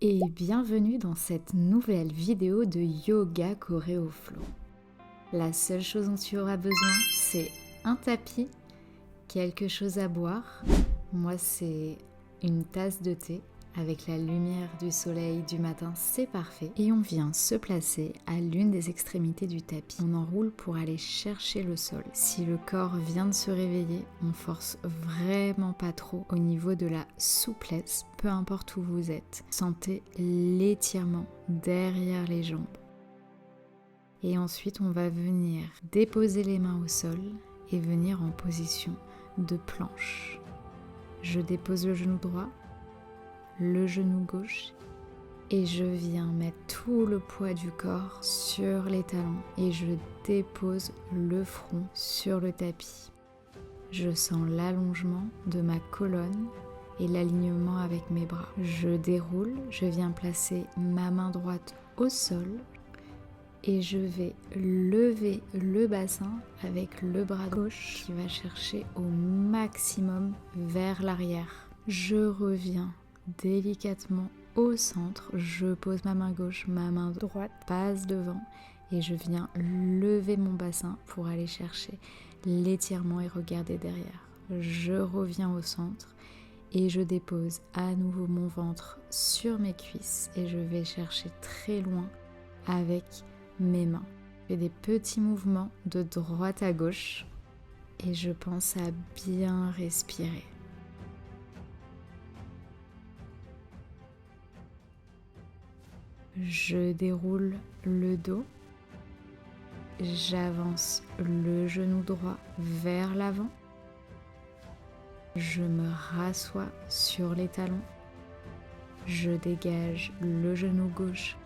Et bienvenue dans cette nouvelle vidéo de Yoga Choréo Flow. La seule chose dont tu auras besoin, c'est un tapis, quelque chose à boire. Moi, c'est une tasse de thé avec la lumière du soleil du matin, c'est parfait. Et on vient se placer à l'une des extrémités du tapis. On enroule pour aller chercher le sol. Si le corps vient de se réveiller, on force vraiment pas trop au niveau de la souplesse, peu importe où vous êtes. Sentez l'étirement derrière les jambes. Et ensuite, on va venir déposer les mains au sol et venir en position de planche. Je dépose le genou droit, le genou gauche et je viens mettre tout le poids du corps sur les talons et je dépose le front sur le tapis. Je sens l'allongement de ma colonne et l'alignement avec mes bras. Je déroule, je viens placer ma main droite au sol et je vais lever le bassin avec le bras gauche qui va chercher au maximum vers l'arrière. Je reviens délicatement au centre, je pose ma main gauche, ma main droite passe devant et je viens lever mon bassin pour aller chercher l'étirement et regarder derrière. Je reviens au centre et je dépose à nouveau mon ventre sur mes cuisses et je vais chercher très loin avec mes mains. Je fais des petits mouvements de droite à gauche et je pense à bien respirer. Je déroule le dos, j'avance le genou droit vers l'avant, je me rassois sur les talons, je dégage le genou gauche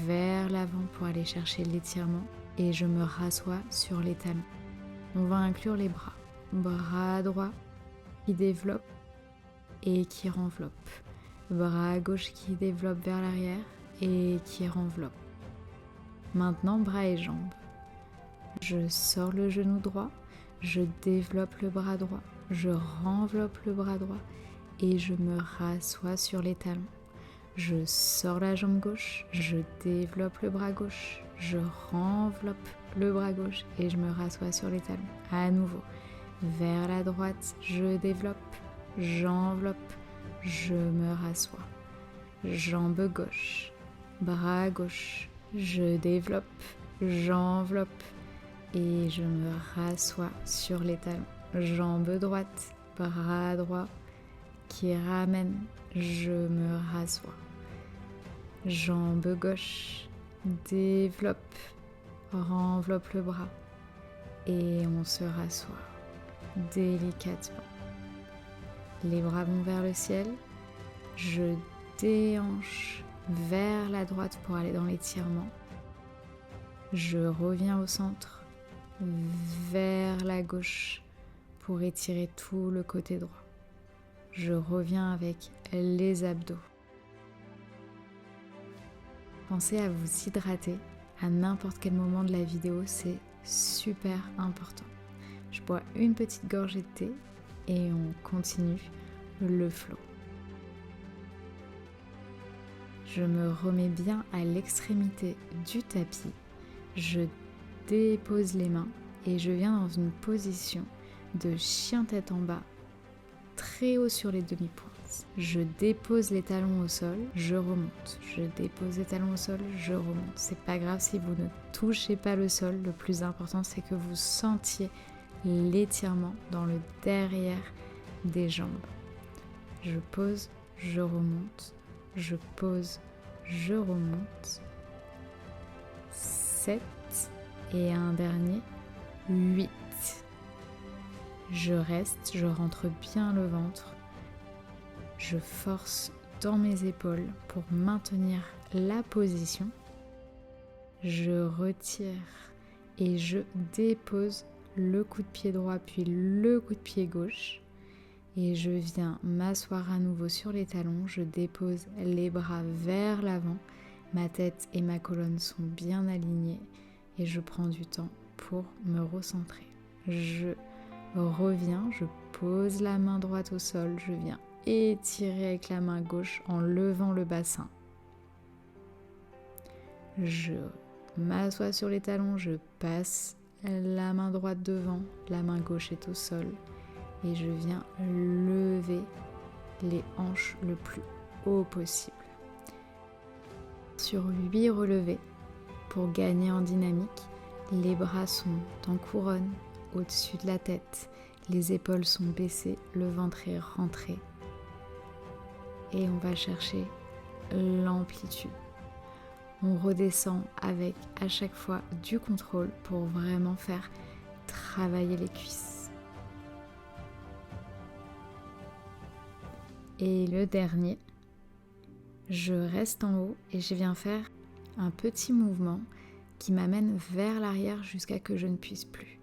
vers l'avant pour aller chercher l'étirement et je me rassois sur les talons. On va inclure les bras, bras droit qui développe et qui renveloppe, bras gauche qui développe vers l'arrière et qui renveloppe. Maintenant, bras et jambes. Je sors le genou droit, je développe le bras droit, je renveloppe le bras droit et je me rassois sur les talons. Je sors la jambe gauche, je développe le bras gauche, je renveloppe le bras gauche et je me rassois sur les talons. À nouveau, vers la droite, je développe, j'enveloppe, je me rassois. Jambe gauche, bras gauche, je développe, j'enveloppe et je me rassois sur les talons. Jambe droite, bras droit qui ramène, je me rassois. Jambe gauche, développe, renveloppe le bras et on se rassoit délicatement. Les bras vont vers le ciel, je déhanche vers la droite pour aller dans l'étirement. Je reviens au centre, vers la gauche pour étirer tout le côté droit. Je reviens avec les abdos. Pensez à vous hydrater à n'importe quel moment de la vidéo, c'est super important. Je bois une petite gorgée de thé et on continue le flow. Je me remets bien à l'extrémité du tapis, je dépose les mains et je viens dans une position de chien tête en bas, très haut sur les demi-pointes. Je dépose les talons au sol, je remonte. Je dépose les talons au sol, je remonte. C'est pas grave si vous ne touchez pas le sol, le plus important c'est que vous sentiez l'étirement dans le derrière des jambes. Je pose, je remonte. Je pose, je remonte. 7 et un dernier, 8. Je reste, je rentre bien le ventre. Je force dans mes épaules pour maintenir la position. Je retire et je dépose le coup de pied droit puis le coup de pied gauche. Et je viens m'asseoir à nouveau sur les talons, je dépose les bras vers l'avant, ma tête et ma colonne sont bien alignées et je prends du temps pour me recentrer. Je reviens, je pose la main droite au sol, je viens étirer avec la main gauche en levant le bassin. Je m'assois sur les talons, je passe la main droite devant, la main gauche est au sol et je viens lever les hanches le plus haut possible. Sur 8 relevés, pour gagner en dynamique, les bras sont en couronne au-dessus de la tête, les épaules sont baissées, le ventre est rentré et on va chercher l'amplitude. On redescend avec à chaque fois du contrôle pour vraiment faire travailler les cuisses. Et le dernier, je reste en haut et je viens faire un petit mouvement qui m'amène vers l'arrière jusqu'à que je ne puisse plus.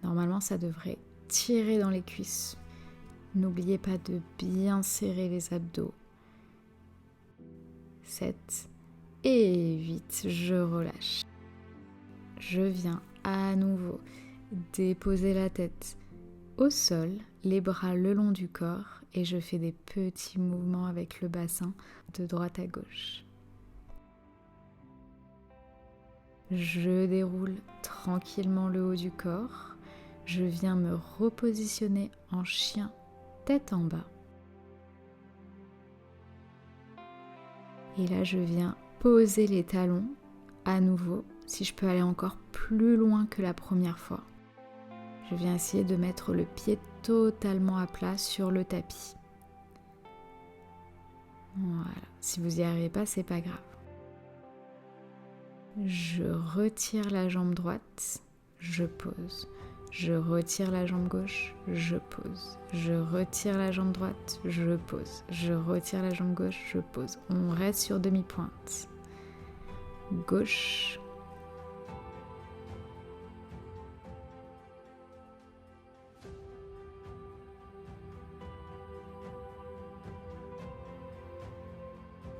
Normalement, ça devrait tirer dans les cuisses. N'oubliez pas de bien serrer les abdos. 7 et 8, je relâche. Je viens à nouveau déposer la tête au sol, les bras le long du corps et je fais des petits mouvements avec le bassin de droite à gauche. Je déroule tranquillement le haut du corps. Je viens me repositionner en chien, tête en bas. Et là, je viens poser les talons à nouveau, si je peux aller encore plus loin que la première fois. Je viens essayer de mettre le pied totalement à plat sur le tapis. Voilà, si vous n'y arrivez pas, c'est pas grave. Je retire la jambe droite, je pose. Je retire la jambe gauche, je pose. Je retire la jambe droite, je pose. Je retire la jambe gauche, je pose. On reste sur demi-pointe. Gauche.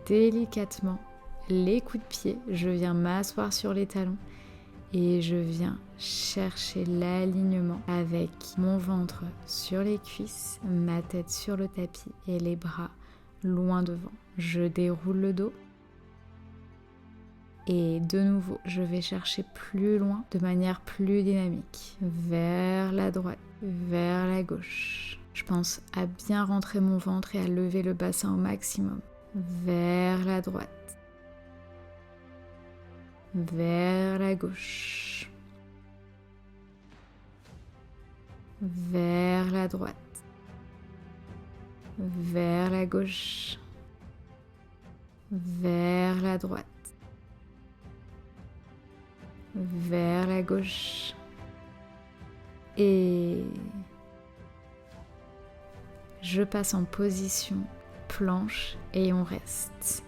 Délicatement, les coups de pied, je viens m'asseoir sur les talons et je viens chercher l'alignement avec mon ventre sur les cuisses, ma tête sur le tapis et les bras loin devant. Je déroule le dos et de nouveau, je vais chercher plus loin de manière plus dynamique, vers la droite, vers la gauche. Je pense à bien rentrer mon ventre et à lever le bassin au maximum, vers la droite. Vers la gauche, vers la droite, vers la gauche, vers la droite, vers la gauche et je passe en position planche et on reste.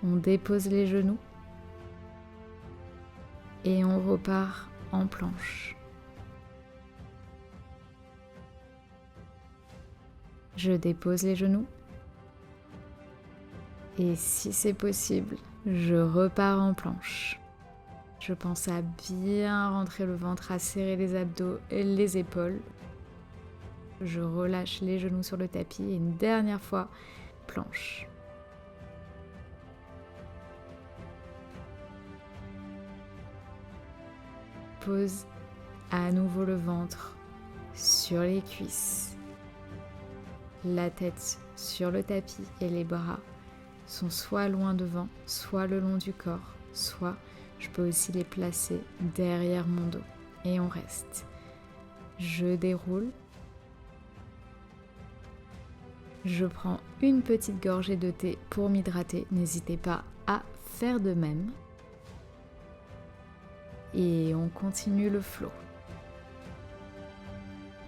On dépose les genoux et on repart en planche. Je dépose les genoux et si c'est possible, je repars en planche. Je pense à bien rentrer le ventre, à serrer les abdos et les épaules. Je relâche les genoux sur le tapis et une dernière fois, planche. Pose à nouveau le ventre sur les cuisses, la tête sur le tapis et les bras sont soit loin devant, soit le long du corps, soit je peux aussi les placer derrière mon dos et on reste. Je déroule. Je prends une petite gorgée de thé pour m'hydrater, n'hésitez pas à faire de même. Et on continue le flow.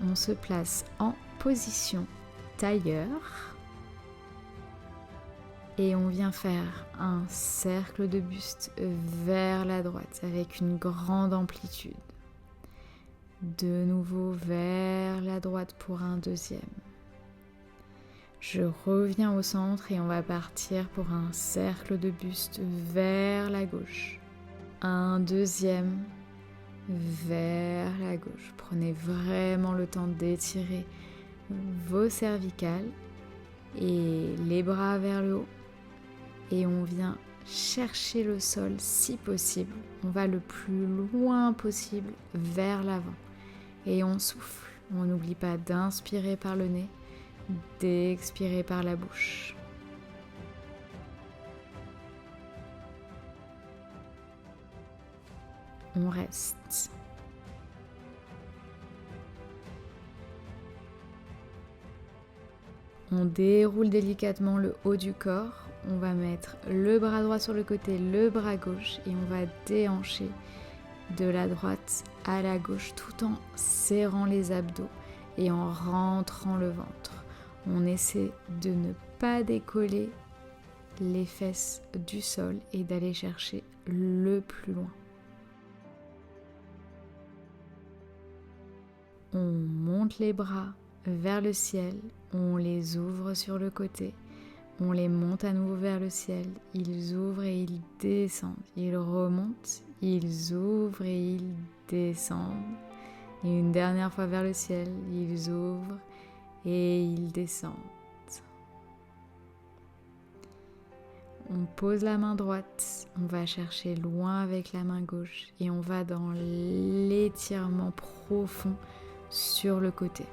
On se place en position tailleur et on vient faire un cercle de buste vers la droite avec une grande amplitude. De nouveau vers la droite pour un deuxième. Je reviens au centre et on va partir pour un cercle de buste vers la gauche. Un deuxième vers la gauche. Prenez vraiment le temps d'étirer vos cervicales et les bras vers le haut. Et on vient chercher le sol si possible. On va le plus loin possible vers l'avant. Et on souffle. On n'oublie pas d'inspirer par le nez, d'expirer par la bouche. On reste. On déroule délicatement le haut du corps. On va mettre le bras droit sur le côté, le bras gauche et on va déhancher de la droite à la gauche tout en serrant les abdos et en rentrant le ventre. On essaie de ne pas décoller les fesses du sol et d'aller chercher le plus loin. On monte les bras vers le ciel, on les ouvre sur le côté, on les monte à nouveau vers le ciel, ils ouvrent et ils descendent, ils remontent, ils ouvrent et ils descendent. Et une dernière fois vers le ciel, ils ouvrent et ils descendent. On pose la main droite, on va chercher loin avec la main gauche et on va dans l'étirement profond sur le côté.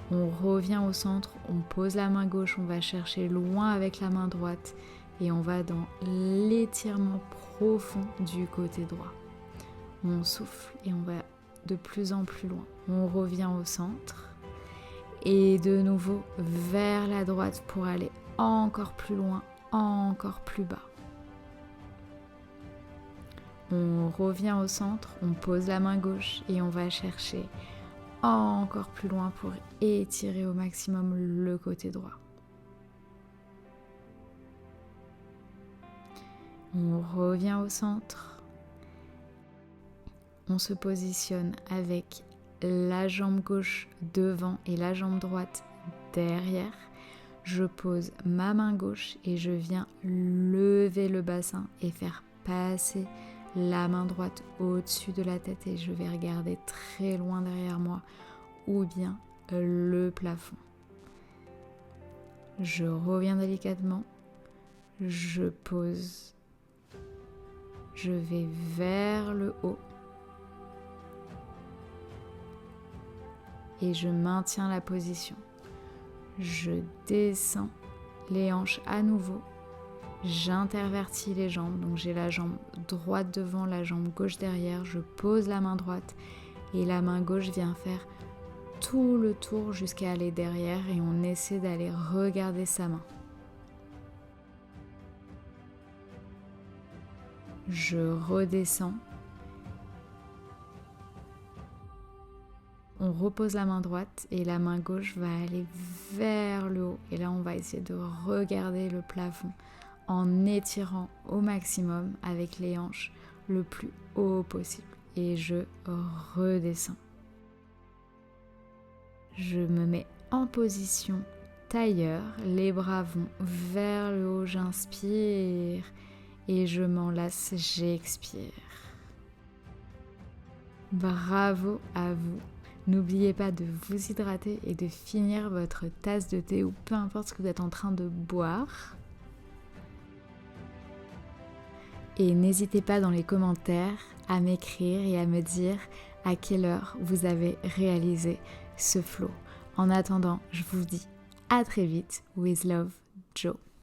On revient au centre, on pose la main gauche, on va chercher loin avec la main droite et on va dans l'étirement profond du côté droit. On souffle et on va de plus en plus loin. On revient au centre et de nouveau vers la droite pour aller encore plus loin, encore plus bas. On revient au centre, on pose la main gauche et on va chercher encore plus loin pour étirer au maximum le côté droit. On revient au centre. On se positionne avec la jambe gauche devant et la jambe droite derrière. Je pose ma main gauche et je viens lever le bassin et faire passer la main droite au-dessus de la tête et je vais regarder très loin derrière moi ou bien le plafond. Je reviens délicatement, je pose, je vais vers le haut et je maintiens la position. Je descends les hanches à nouveau. J'intervertis les jambes, donc j'ai la jambe droite devant, la jambe gauche derrière, je pose la main droite et la main gauche vient faire tout le tour jusqu'à aller derrière et on essaie d'aller regarder sa main. Je redescends. On repose la main droite et la main gauche va aller vers le haut et là on va essayer de regarder le plafond en étirant au maximum avec les hanches le plus haut possible. Et je redescends. Je me mets en position tailleur, les bras vont vers le haut, j'inspire et je m'enlace, j'expire. Bravo à vous! N'oubliez pas de vous hydrater et de finir votre tasse de thé ou peu importe ce que vous êtes en train de boire. Et n'hésitez pas dans les commentaires à m'écrire et à me dire à quelle heure vous avez réalisé ce flow. En attendant, je vous dis à très vite. With love, Jo.